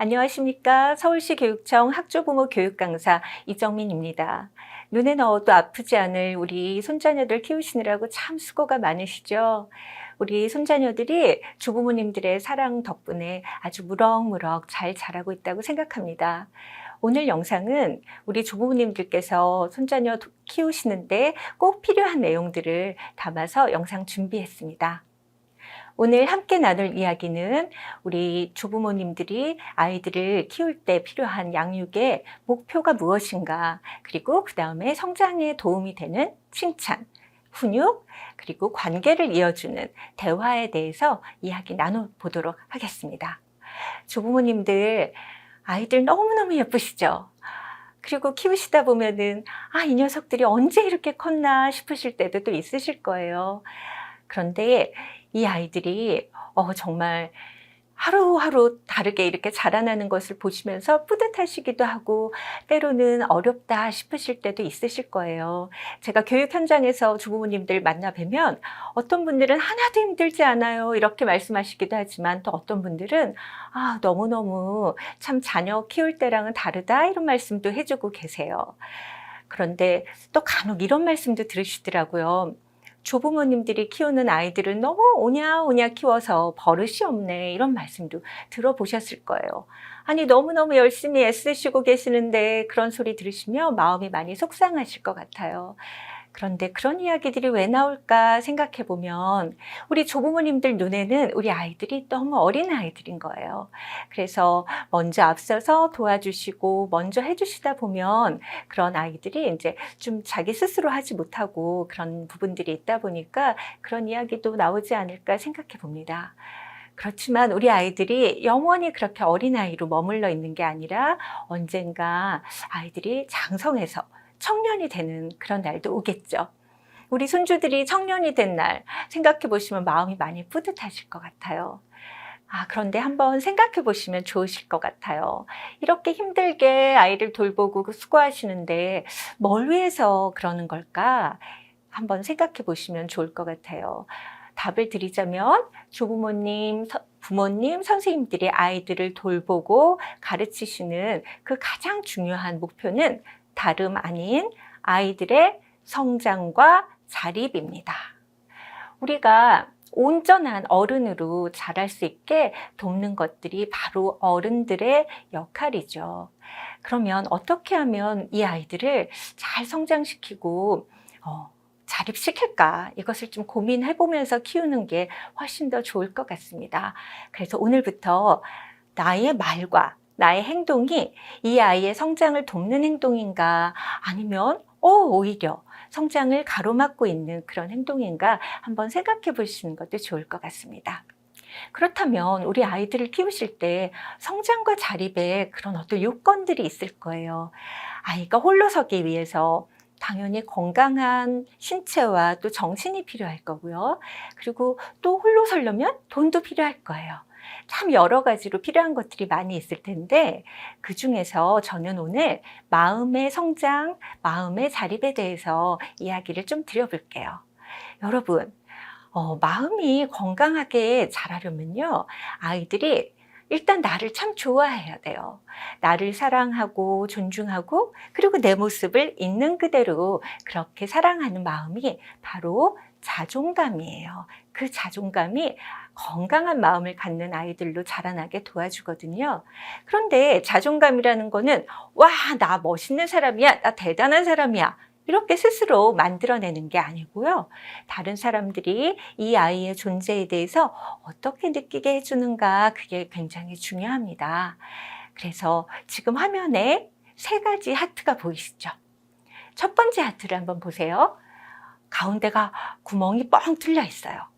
안녕하십니까. 서울시 교육청 학조부모 교육강사 이정민입니다. 눈에 넣어도 아프지 않을 우리 손자녀들 키우시느라고 참 수고가 많으시죠? 우리 손자녀들이 조부모님들의 사랑 덕분에 아주 무럭무럭 잘 자라고 있다고 생각합니다. 오늘 영상은 우리 조부모님들께서 손자녀 키우시는데 꼭 필요한 내용들을 담아서 영상 준비했습니다. 오늘 함께 나눌 이야기는 우리 조부모님들이 아이들을 키울 때 필요한 양육의 목표가 무엇인가, 그리고 그 다음에 성장에 도움이 되는 칭찬, 훈육, 그리고 관계를 이어주는 대화에 대해서 이야기 나눠보도록 하겠습니다. 조부모님들, 아이들 너무너무 예쁘시죠? 그리고 키우시다 보면은, 이 녀석들이 언제 이렇게 컸나 싶으실 때도 또 있으실 거예요. 그런데 이 아이들이 정말 하루하루 다르게 이렇게 자라나는 것을 보시면서 뿌듯하시기도 하고 때로는 어렵다 싶으실 때도 있으실 거예요. 제가 교육 현장에서 조부모님들 만나 뵈면 어떤 분들은 하나도 힘들지 않아요 이렇게 말씀하시기도 하지만, 또 어떤 분들은 너무너무 참 자녀 키울 때랑은 다르다 이런 말씀도 해주고 계세요. 그런데 또 간혹 이런 말씀도 들으시더라고요. 조부모님들이 키우는 아이들은 너무 오냐오냐 키워서 버릇이 없네, 이런 말씀도 들어보셨을 거예요. 아니, 너무너무 열심히 애쓰시고 계시는데 그런 소리 들으시면 마음이 많이 속상하실 것 같아요. 그런데 그런 이야기들이 왜 나올까 생각해 보면 우리 조부모님들 눈에는 우리 아이들이 너무 어린 아이들인 거예요. 그래서 먼저 앞서서 도와주시고 먼저 해주시다 보면 그런 아이들이 이제 좀 자기 스스로 하지 못하고 그런 부분들이 있다 보니까 그런 이야기도 나오지 않을까 생각해 봅니다. 그렇지만 우리 아이들이 영원히 그렇게 어린아이로 머물러 있는 게 아니라 언젠가 아이들이 장성해서 청년이 되는 그런 날도 오겠죠. 우리 손주들이 청년이 된 날 생각해 보시면 마음이 많이 뿌듯하실 것 같아요. 그런데 한번 생각해 보시면 좋으실 것 같아요. 이렇게 힘들게 아이를 돌보고 수고하시는데 뭘 위해서 그러는 걸까? 한번 생각해 보시면 좋을 것 같아요. 답을 드리자면 조부모님, 부모님, 선생님들이 아이들을 돌보고 가르치시는 그 가장 중요한 목표는 다름 아닌 아이들의 성장과 자립입니다. 우리가 온전한 어른으로 자랄 수 있게 돕는 것들이 바로 어른들의 역할이죠. 그러면 어떻게 하면 이 아이들을 잘 성장시키고 자립시킬까? 이것을 좀 고민해 보면서 키우는 게 훨씬 더 좋을 것 같습니다. 그래서 오늘부터 나의 말과 나의 행동이 이 아이의 성장을 돕는 행동인가, 아니면 오히려 성장을 가로막고 있는 그런 행동인가 한번 생각해 보시는 것도 좋을 것 같습니다. 그렇다면 우리 아이들을 키우실 때 성장과 자립에 그런 어떤 요건들이 있을 거예요. 아이가 홀로 서기 위해서 당연히 건강한 신체와 또 정신이 필요할 거고요. 그리고 또 홀로 서려면 돈도 필요할 거예요. 참 여러 가지로 필요한 것들이 많이 있을 텐데, 그중에서 저는 오늘 마음의 성장, 마음의 자립에 대해서 이야기를 좀 드려볼게요. 여러분, 마음이 건강하게 자라려면요, 아이들이 일단 나를 참 좋아해야 돼요. 나를 사랑하고 존중하고, 그리고 내 모습을 있는 그대로 그렇게 사랑하는 마음이 바로 자존감이에요. 그 자존감이 건강한 마음을 갖는 아이들로 자라나게 도와주거든요. 그런데 자존감이라는 거는 나 멋있는 사람이야, 나 대단한 사람이야, 이렇게 스스로 만들어내는 게 아니고요. 다른 사람들이 이 아이의 존재에 대해서 어떻게 느끼게 해주는가, 그게 굉장히 중요합니다. 그래서 지금 화면에 3가지 하트가 보이시죠? 첫 번째 하트를 한번 보세요. 가운데가 구멍이 뻥 뚫려 있어요.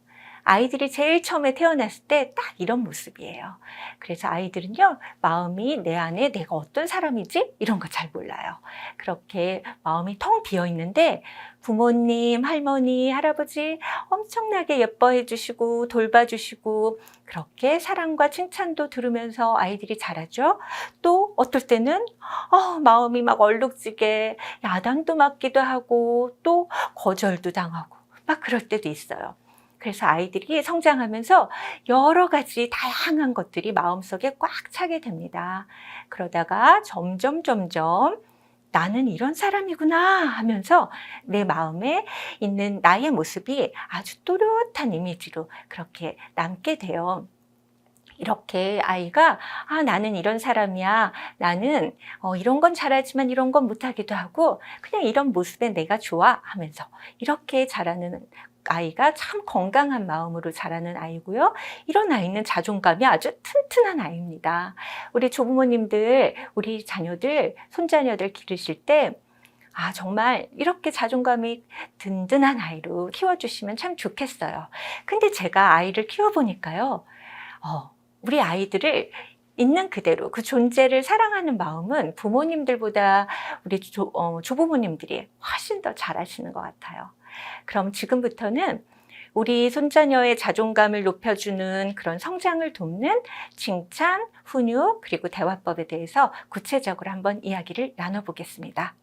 아이들이 제일 처음에 태어났을 때 딱 이런 모습이에요. 그래서 아이들은요, 마음이 내 안에 내가 어떤 사람이지? 이런 거 잘 몰라요. 그렇게 마음이 텅 비어 있는데 부모님, 할머니, 할아버지 엄청나게 예뻐해 주시고 돌봐주시고 그렇게 사랑과 칭찬도 들으면서 아이들이 자라죠. 또 어떨 때는 마음이 막 얼룩지게 야단도 맞기도 하고 또 거절도 당하고 막 그럴 때도 있어요. 그래서 아이들이 성장하면서 여러 가지 다양한 것들이 마음속에 꽉 차게 됩니다. 그러다가 점점 나는 이런 사람이구나 하면서 내 마음에 있는 나의 모습이 아주 또렷한 이미지로 그렇게 남게 돼요. 이렇게 아이가 나는 이런 사람이야. 나는 이런 건 잘하지만 이런 건 못하기도 하고 그냥 이런 모습에 내가 좋아 하면서 이렇게 자라는 아이가 참 건강한 마음으로 자라는 아이고요. 이런 아이는 자존감이 아주 튼튼한 아이입니다. 우리 조부모님들, 우리 자녀들, 손자녀들 기르실 때 정말 이렇게 자존감이 든든한 아이로 키워주시면 참 좋겠어요. 근데 제가 아이를 키워보니까요. 우리 아이들을 있는 그대로 그 존재를 사랑하는 마음은 부모님들보다 우리 조부모님들이 훨씬 더 잘하시는 것 같아요. 그럼 지금부터는 우리 손자녀의 자존감을 높여주는 그런 성장을 돕는 칭찬, 훈육, 그리고 대화법에 대해서 구체적으로 한번 이야기를 나눠보겠습니다.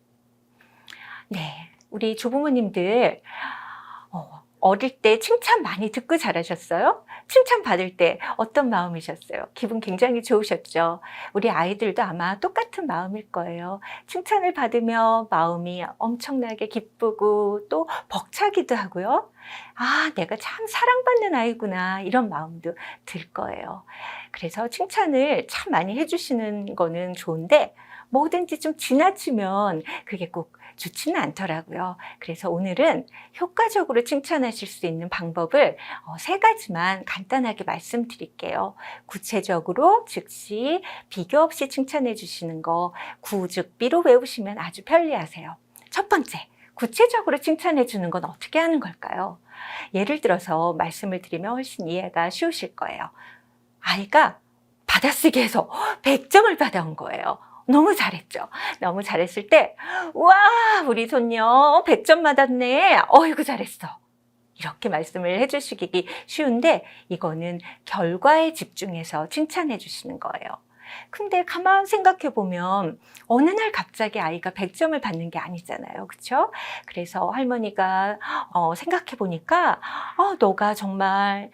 네, 우리 조부모님들 어릴 때 칭찬 많이 듣고 자라셨어요? 칭찬 받을 때 어떤 마음이셨어요? 기분 굉장히 좋으셨죠? 우리 아이들도 아마 똑같은 마음일 거예요. 칭찬을 받으며 마음이 엄청나게 기쁘고 또 벅차기도 하고요. 내가 참 사랑받는 아이구나 이런 마음도 들 거예요. 그래서 칭찬을 참 많이 해주시는 거는 좋은데 뭐든지 좀 지나치면 그게 꼭 좋지는 않더라고요. 그래서 오늘은 효과적으로 칭찬하실 수 있는 방법을 3가지만 간단하게 말씀드릴게요. 구체적으로 즉시 비교 없이 칭찬해 주시는 거 구즉비로 외우시면 아주 편리하세요. 첫 번째, 구체적으로 칭찬해 주는 건 어떻게 하는 걸까요? 예를 들어서 말씀을 드리면 훨씬 이해가 쉬우실 거예요. 아이가 받아쓰기에서 100점을 받아온 거예요. 너무 잘했죠. 너무 잘했을 때 와 우리 손녀 100점 받았네. 어이구 잘했어. 이렇게 말씀을 해주시기 쉬운데 이거는 결과에 집중해서 칭찬해 주시는 거예요. 근데 가만 생각해 보면 어느 날 갑자기 아이가 100점을 받는 게 아니잖아요. 그렇죠? 그래서 할머니가 생각해 보니까 너가 정말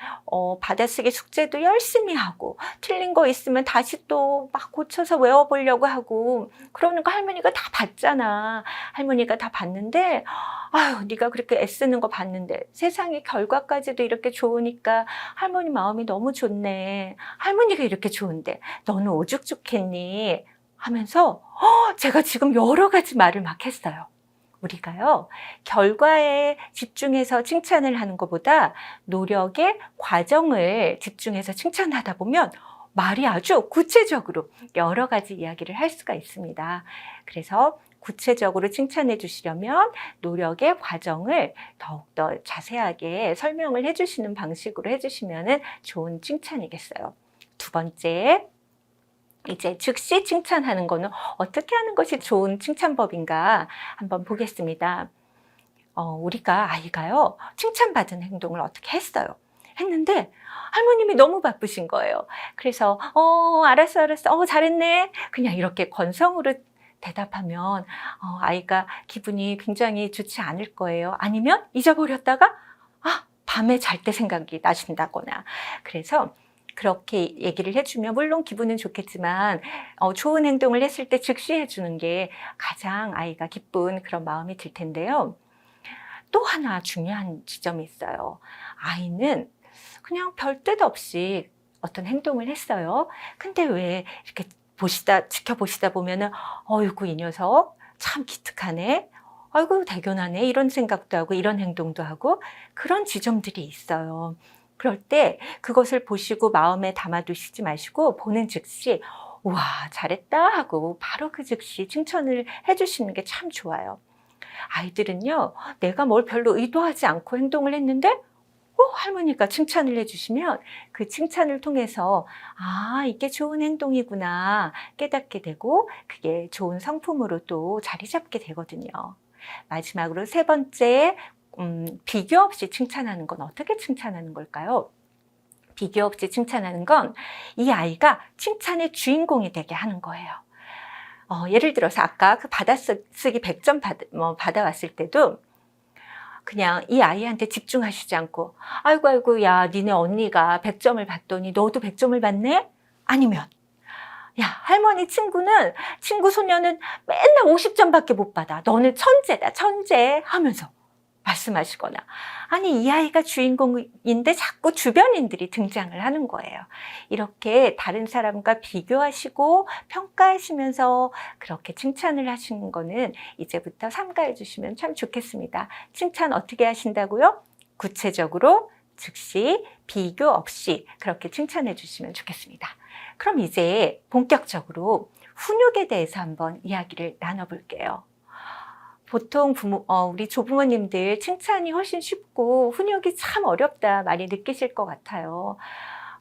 받아쓰기 숙제도 열심히 하고 틀린 거 있으면 다시 또 막 고쳐서 외워보려고 하고 그러는 거 할머니가 다 봤잖아. 할머니가 다 봤는데 네가 그렇게 애쓰는 거 봤는데 세상의 결과까지도 이렇게 좋으니까 할머니 마음이 너무 좋네. 할머니가 이렇게 좋은데 너는 오죽 좋겠니? 하면서 제가 지금 여러 가지 말을 막 했어요. 우리가요, 결과에 집중해서 칭찬을 하는 것보다 노력의 과정을 집중해서 칭찬하다 보면 말이 아주 구체적으로 여러 가지 이야기를 할 수가 있습니다. 그래서 구체적으로 칭찬해 주시려면 노력의 과정을 더욱더 자세하게 설명을 해 주시는 방식으로 해 주시면 좋은 칭찬이겠어요. 두 번째, 이제 즉시 칭찬하는 거는 어떻게 하는 것이 좋은 칭찬법인가 한번 보겠습니다. 아이가요, 칭찬받은 행동을 어떻게 했어요. 했는데 할머님이 너무 바쁘신 거예요. 그래서 알았어 잘했네 그냥 이렇게 건성으로 대답하면 아이가 기분이 굉장히 좋지 않을 거예요. 아니면 잊어버렸다가 밤에 잘 때 생각이 나신다거나. 그래서 그렇게 얘기를 해주면 물론 기분은 좋겠지만 좋은 행동을 했을 때 즉시 해주는 게 가장 아이가 기쁜 그런 마음이 들 텐데요. 또 하나 중요한 지점이 있어요. 아이는 그냥 별 뜻 없이 어떤 행동을 했어요. 근데 왜 이렇게 지켜보시다 보면은 어이구 이 녀석 참 기특하네. 아이고 대견하네. 이런 생각도 하고 이런 행동도 하고 그런 지점들이 있어요. 그럴 때 그것을 보시고 마음에 담아두시지 마시고 보는 즉시 우와 잘했다 하고 바로 그 즉시 칭찬을 해주시는 게 참 좋아요. 아이들은요, 내가 뭘 별로 의도하지 않고 행동을 했는데 할머니가 칭찬을 해주시면 그 칭찬을 통해서 이게 좋은 행동이구나 깨닫게 되고 그게 좋은 성품으로 또 자리 잡게 되거든요. 마지막으로 3번째, 비교 없이 칭찬하는 건 어떻게 칭찬하는 걸까요? 비교 없이 칭찬하는 건 이 아이가 칭찬의 주인공이 되게 하는 거예요. 예를 들어서 아까 그 받아쓰기 100점 받아왔을 때도 그냥 이 아이한테 집중하시지 않고 아이고 아이고 야 니네 언니가 100점을 받더니 너도 100점을 받네? 아니면 야 할머니 친구 소녀는 맨날 50점밖에 못 받아. 너는 천재다 천재 하면서 말씀하시거나 아니 이 아이가 주인공인데 자꾸 주변인들이 등장을 하는 거예요. 이렇게 다른 사람과 비교하시고 평가하시면서 그렇게 칭찬을 하시는 거는 이제부터 삼가해 주시면 참 좋겠습니다. 칭찬 어떻게 하신다고요? 구체적으로 즉시 비교 없이 그렇게 칭찬해 주시면 좋겠습니다. 그럼 이제 본격적으로 훈육에 대해서 한번 이야기를 나눠볼게요. 보통 우리 조부모님들 칭찬이 훨씬 쉽고 훈육이 참 어렵다 많이 느끼실 것 같아요.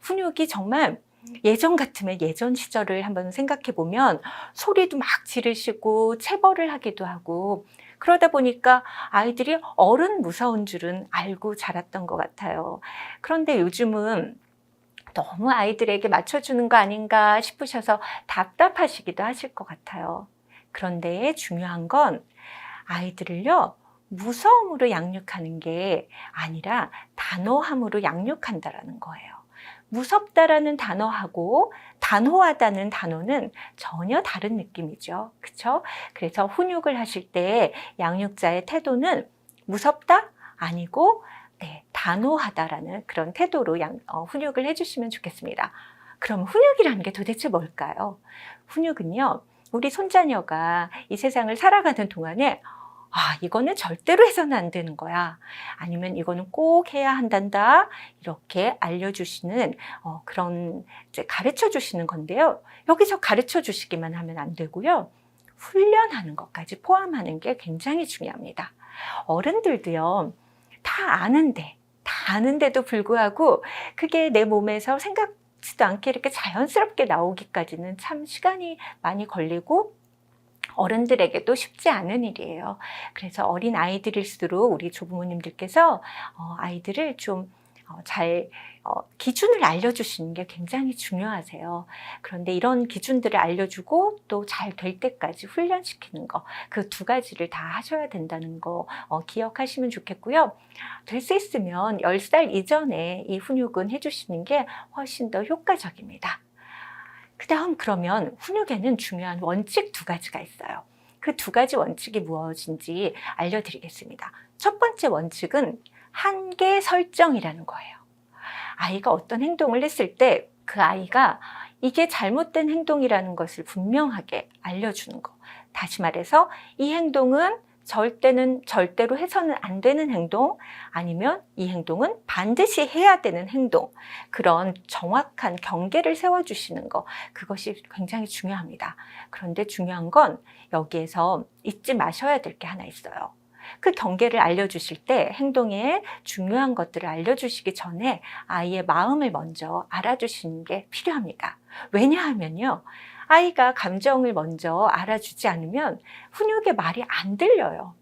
훈육이 정말 예전 같으면 예전 시절을 한번 생각해 보면 소리도 막 지르시고 체벌을 하기도 하고 그러다 보니까 아이들이 어른 무서운 줄은 알고 자랐던 것 같아요. 그런데 요즘은 너무 아이들에게 맞춰주는 거 아닌가 싶으셔서 답답하시기도 하실 것 같아요. 그런데 중요한 건 아이들을요, 무서움으로 양육하는 게 아니라 단호함으로 양육한다라는 거예요. 무섭다라는 단어하고 단호하다는 단어는 전혀 다른 느낌이죠. 그렇죠? 그래서 훈육을 하실 때 양육자의 태도는 무섭다? 아니고 단호하다라는 그런 태도로 훈육을 해주시면 좋겠습니다. 그럼 훈육이라는 게 도대체 뭘까요? 훈육은요, 우리 손자녀가 이 세상을 살아가는 동안에 이거는 절대로 해서는 안 되는 거야. 아니면 이거는 꼭 해야 한단다. 이렇게 알려주시는 그런 이제 가르쳐 주시는 건데요. 여기서 가르쳐 주시기만 하면 안 되고요. 훈련하는 것까지 포함하는 게 굉장히 중요합니다. 어른들도요. 다 아는데도 불구하고 그게 내 몸에서 생각지도 않게 이렇게 자연스럽게 나오기까지는 참 시간이 많이 걸리고 어른들에게도 쉽지 않은 일이에요. 그래서 어린 아이들일수록 우리 조부모님들께서 아이들을 좀 잘 기준을 알려주시는 게 굉장히 중요하세요. 그런데 이런 기준들을 알려주고 또 잘 될 때까지 훈련시키는 거, 그 두 가지를 다 하셔야 된다는 거 기억하시면 좋겠고요. 될 수 있으면 10살 이전에 이 훈육은 해주시는 게 훨씬 더 효과적입니다. 그 다음 그러면 훈육에는 중요한 원칙 두 가지가 있어요. 그 두 가지 원칙이 무엇인지 알려드리겠습니다. 첫 번째 원칙은 한계 설정이라는 거예요. 아이가 어떤 행동을 했을 때 그 아이가 이게 잘못된 행동이라는 것을 분명하게 알려주는 거. 다시 말해서 이 행동은 절대로 해서는 안 되는 행동, 아니면 이 행동은 반드시 해야 되는 행동, 그런 정확한 경계를 세워주시는 거, 그것이 굉장히 중요합니다. 그런데 중요한 건 여기에서 잊지 마셔야 될 게 하나 있어요. 그 경계를 알려주실 때 행동에 중요한 것들을 알려주시기 전에 아이의 마음을 먼저 알아주시는 게 필요합니다. 왜냐하면요, 아이가 감정을 먼저 알아주지 않으면 훈육의 말이 안 들려요.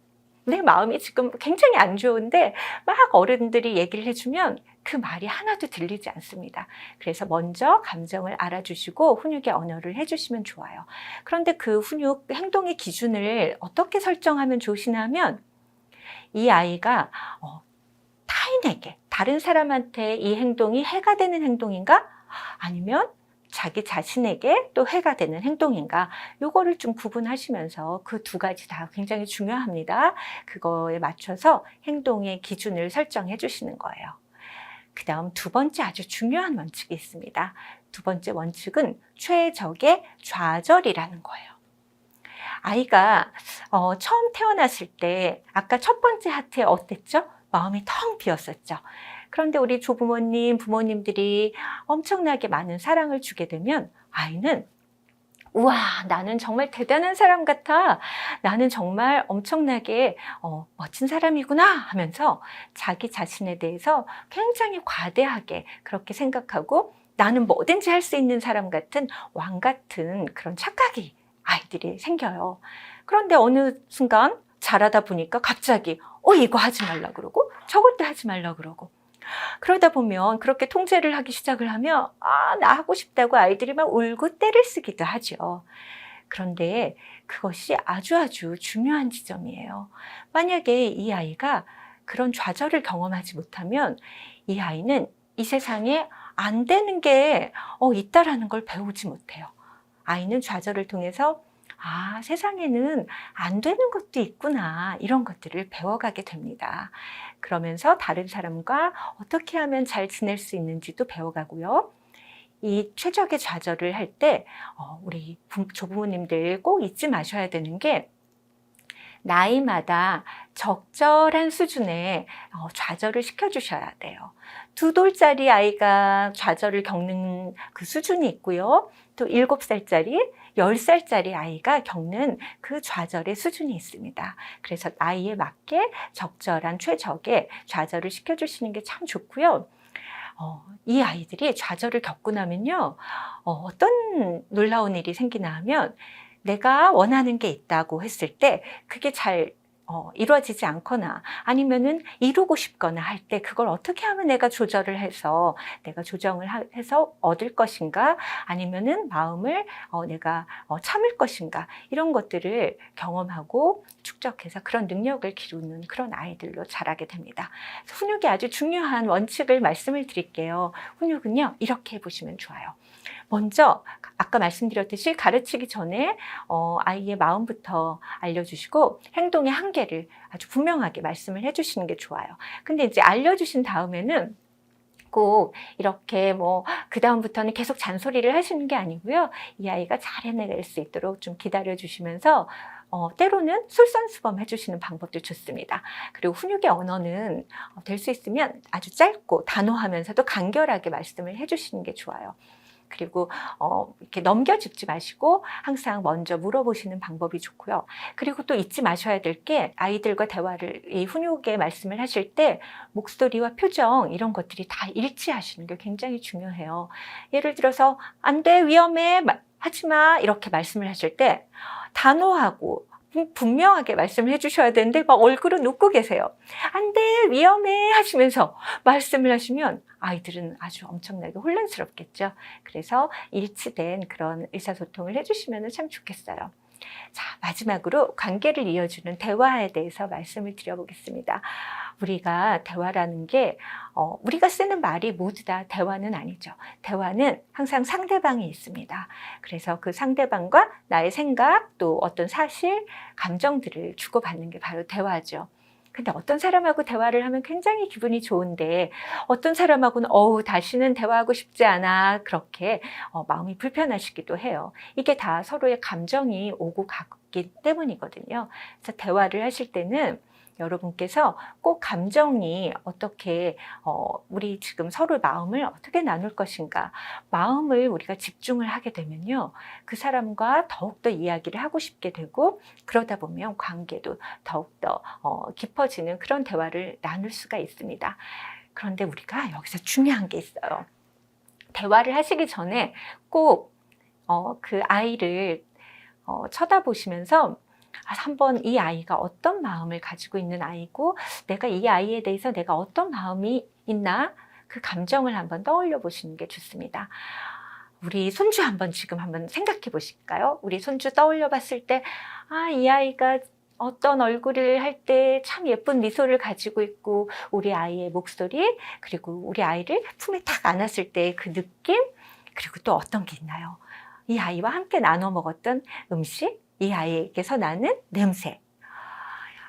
내 마음이 지금 굉장히 안 좋은데 막 어른들이 얘기를 해주면 그 말이 하나도 들리지 않습니다. 그래서 먼저 감정을 알아주시고 훈육의 언어를 해주시면 좋아요. 그런데 그 훈육 행동의 기준을 어떻게 설정하면 좋으시냐면 이 아이가 타인에게, 다른 사람한테 이 행동이 해가 되는 행동인가? 아니면 자기 자신에게 또 해가 되는 행동인가? 요거를 좀 구분하시면서 그 두 가지 다 굉장히 중요합니다. 그거에 맞춰서 행동의 기준을 설정해 주시는 거예요. 그 다음 두 번째 아주 중요한 원칙이 있습니다. 두 번째 원칙은 최적의 좌절이라는 거예요. 아이가 처음 태어났을 때 아까 첫 번째 하트에 어땠죠? 마음이 텅 비었었죠. 그런데 우리 조부모님, 부모님들이 엄청나게 많은 사랑을 주게 되면 아이는 우와, 나는 정말 대단한 사람 같아. 나는 정말 엄청나게 멋진 사람이구나 하면서 자기 자신에 대해서 굉장히 과대하게 그렇게 생각하고 나는 뭐든지 할 수 있는 사람 같은 왕 같은 그런 착각이 아이들이 생겨요. 그런데 어느 순간 자라다 보니까 갑자기 이거 하지 말라 그러고 저것도 하지 말라 그러고 그러다 보면 그렇게 통제를 하기 시작을 하면 나 하고 싶다고 아이들이 막 울고 떼를 쓰기도 하죠. 그런데 그것이 아주 중요한 지점이에요. 만약에 이 아이가 그런 좌절을 경험하지 못하면 이 아이는 이 세상에 안 되는 게 있다라는 걸 배우지 못해요. 아이는 좌절을 통해서 세상에는 안 되는 것도 있구나, 이런 것들을 배워가게 됩니다. 그러면서 다른 사람과 어떻게 하면 잘 지낼 수 있는지도 배워가고요. 이 최적의 좌절을 할 때 우리 조부모님들 꼭 잊지 마셔야 되는 게, 나이마다 적절한 수준의 좌절을 시켜주셔야 돼요. 2돌짜리 아이가 좌절을 겪는 그 수준이 있고요. 또 7살짜리, 10살짜리 아이가 겪는 그 좌절의 수준이 있습니다. 그래서 나이에 맞게 적절한 최적의 좌절을 시켜주시는 게 참 좋고요. 이 아이들이 좌절을 겪고 나면요, 어떤 놀라운 일이 생기나 하면, 내가 원하는 게 있다고 했을 때 그게 잘 이루어지지 않거나 아니면은 이루고 싶거나 할 때 그걸 어떻게 하면 내가 조절을 해서 내가 조정을 해서 얻을 것인가, 아니면은 마음을 내가 참을 것인가, 이런 것들을 경험하고 축적해서 그런 능력을 기르는 그런 아이들로 자라게 됩니다. 훈육이 아주 중요한 원칙을 말씀을 드릴게요. 훈육은요, 이렇게 해보시면 좋아요. 먼저 아까 말씀드렸듯이 가르치기 전에 아이의 마음부터 알려주시고 행동의 한계를 아주 분명하게 말씀을 해주시는 게 좋아요. 근데 이제 알려주신 다음에는 꼭 이렇게 그 다음부터는 계속 잔소리를 하시는 게 아니고요. 이 아이가 잘 해낼 수 있도록 좀 기다려 주시면서 때로는 솔선수범 해주시는 방법도 좋습니다. 그리고 훈육의 언어는 될 수 있으면 아주 짧고 단호하면서도 간결하게 말씀을 해주시는 게 좋아요. 그리고 이렇게 넘겨짚지 마시고 항상 먼저 물어보시는 방법이 좋고요. 그리고 또 잊지 마셔야 될 게, 아이들과 대화를, 이 훈육의 말씀을 하실 때 목소리와 표정, 이런 것들이 다 일치하시는 게 굉장히 중요해요. 예를 들어서 안 돼, 위험해, 하지 마, 이렇게 말씀을 하실 때 단호하고 분명하게 말씀을 해주셔야 되는데 막 얼굴은 웃고 계세요. 안 돼, 위험해 하시면서 말씀을 하시면 아이들은 아주 엄청나게 혼란스럽겠죠. 그래서 일치된 그런 의사소통을 해주시면 참 좋겠어요. 자, 마지막으로 관계를 이어주는 대화에 대해서 말씀을 드려보겠습니다. 우리가 대화라는 게 우리가 쓰는 말이 모두 다 대화는 아니죠. 대화는 항상 상대방이 있습니다. 그래서 그 상대방과 나의 생각, 또 어떤 사실, 감정들을 주고받는 게 바로 대화죠. 근데 어떤 사람하고 대화를 하면 굉장히 기분이 좋은데 어떤 사람하고는 다시는 대화하고 싶지 않아, 그렇게 마음이 불편하시기도 해요. 이게 다 서로의 감정이 오고 갔기 때문이거든요. 그래서 대화를 하실 때는 여러분께서 꼭 감정이 어떻게 우리 지금 서로 마음을 어떻게 나눌 것인가, 마음을 우리가 집중을 하게 되면요, 그 사람과 더욱더 이야기를 하고 싶게 되고, 그러다 보면 관계도 더욱더 깊어지는 그런 대화를 나눌 수가 있습니다. 그런데 우리가 여기서 중요한 게 있어요. 대화를 하시기 전에 꼭 그 아이를 쳐다보시면서 한번 이 아이가 어떤 마음을 가지고 있는 아이고, 내가 이 아이에 대해서 내가 어떤 마음이 있나, 그 감정을 한번 떠올려 보시는 게 좋습니다. 우리 손주 지금 한번 생각해 보실까요? 우리 손주 떠올려 봤을 때, 이 아이가 어떤 얼굴을 할 때 참 예쁜 미소를 가지고 있고, 우리 아이의 목소리, 그리고 우리 아이를 품에 탁 안았을 때 그 느낌, 그리고 또 어떤 게 있나요? 이 아이와 함께 나눠 먹었던 음식, 이 아이에게서 나는 냄새,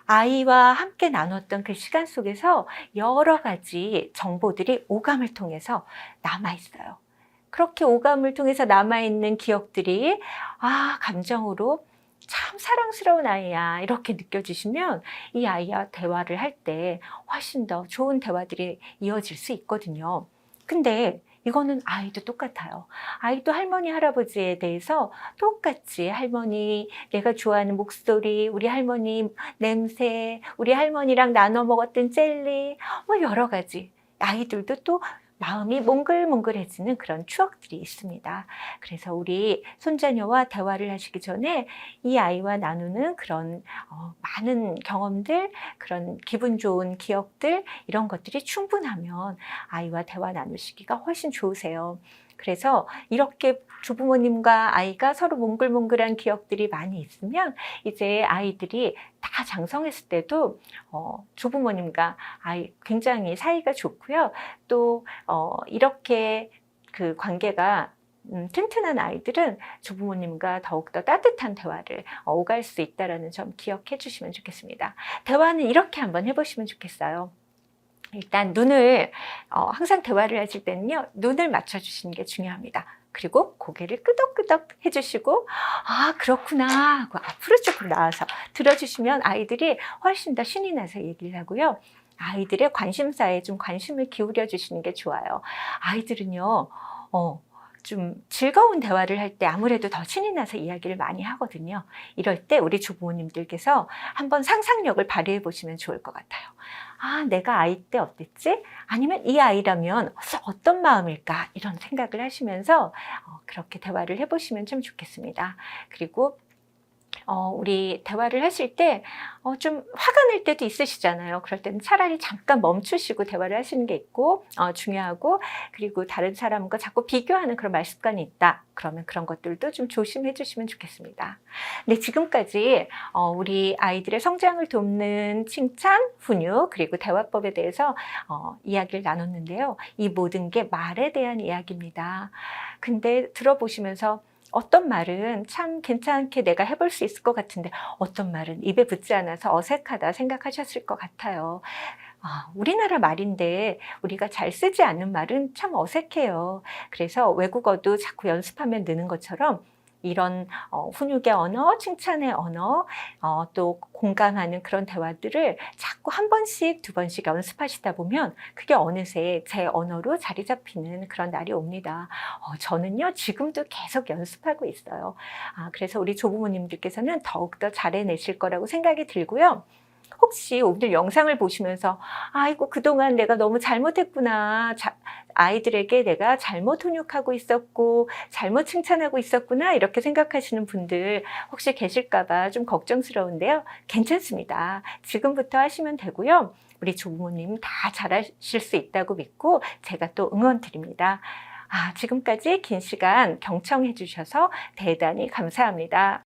아이와 함께 나눴던 그 시간 속에서 여러 가지 정보들이 오감을 통해서 남아있어요. 그렇게 오감을 통해서 남아있는 기억들이 감정으로 참 사랑스러운 아이야, 이렇게 느껴지시면 이 아이와 대화를 할 때 훨씬 더 좋은 대화들이 이어질 수 있거든요. 근데 이거는 아이도 똑같아요. 아이도 할머니, 할아버지에 대해서 똑같이 할머니, 내가 좋아하는 목소리, 우리 할머니 냄새, 우리 할머니랑 나눠 먹었던 젤리, 여러 가지. 아이들도 또 마음이 몽글몽글해지는 그런 추억들이 있습니다. 그래서 우리 손자녀와 대화를 하시기 전에 이 아이와 나누는 그런 많은 경험들, 그런 기분 좋은 기억들, 이런 것들이 충분하면 아이와 대화 나누시기가 훨씬 좋으세요. 그래서 이렇게 조부모님과 아이가 서로 몽글몽글한 기억들이 많이 있으면 이제 아이들이 다 장성했을 때도 조부모님과 아이 굉장히 사이가 좋고요. 또 이렇게 그 관계가 튼튼한 아이들은 조부모님과 더욱더 따뜻한 대화를 오갈 수 있다는 점 기억해 주시면 좋겠습니다. 대화는 이렇게 한번 해보시면 좋겠어요. 일단 눈을 항상 대화를 하실 때는요, 눈을 맞춰주시는 게 중요합니다. 그리고 고개를 끄덕끄덕 해주시고 아 그렇구나 하고 앞으로 조금 나와서 들어주시면 아이들이 훨씬 더 신이 나서 얘기를 하고요. 아이들의 관심사에 좀 관심을 기울여 주시는 게 좋아요. 아이들은요 좀 즐거운 대화를 할 때 아무래도 더 신이 나서 이야기를 많이 하거든요. 이럴 때 우리 조부모님들께서 한번 상상력을 발휘해 보시면 좋을 것 같아요. 아, 내가 아이 때 어땠지? 아니면 이 아이라면 어떤 마음일까? 이런 생각을 하시면서 그렇게 대화를 해보시면 참 좋겠습니다. 그리고 우리 대화를 하실 때 좀 화가 날 때도 있으시잖아요. 그럴 때는 차라리 잠깐 멈추시고 대화를 하시는 게 있고 중요하고, 그리고 다른 사람과 자꾸 비교하는 그런 말습관이 있다. 그러면 그런 것들도 좀 조심해 주시면 좋겠습니다. 네, 지금까지 우리 아이들의 성장을 돕는 칭찬, 훈육, 그리고 대화법에 대해서 이야기를 나눴는데요. 이 모든 게 말에 대한 이야기입니다. 근데 들어보시면서 어떤 말은 참 괜찮게 내가 해볼 수 있을 것 같은데 어떤 말은 입에 붙지 않아서 어색하다 생각하셨을 것 같아요. 우리나라 말인데 우리가 잘 쓰지 않는 말은 참 어색해요. 그래서 외국어도 자꾸 연습하면 느는 것처럼 이런 훈육의 언어, 칭찬의 언어, 또 공감하는 그런 대화들을 자꾸 한 번씩, 두 번씩 연습하시다 보면 그게 어느새 제 언어로 자리 잡히는 그런 날이 옵니다. 저는요, 지금도 계속 연습하고 있어요. 그래서 우리 조부모님들께서는 더욱더 잘해내실 거라고 생각이 들고요. 혹시 오늘 영상을 보시면서 아이고 그동안 내가 너무 잘못했구나, 아이들에게 내가 잘못 훈육하고 있었고 잘못 칭찬하고 있었구나 이렇게 생각하시는 분들 혹시 계실까 봐 좀 걱정스러운데요. 괜찮습니다. 지금부터 하시면 되고요. 우리 조부모님 다 잘하실 수 있다고 믿고 제가 또 응원 드립니다. 지금까지 긴 시간 경청해 주셔서 대단히 감사합니다.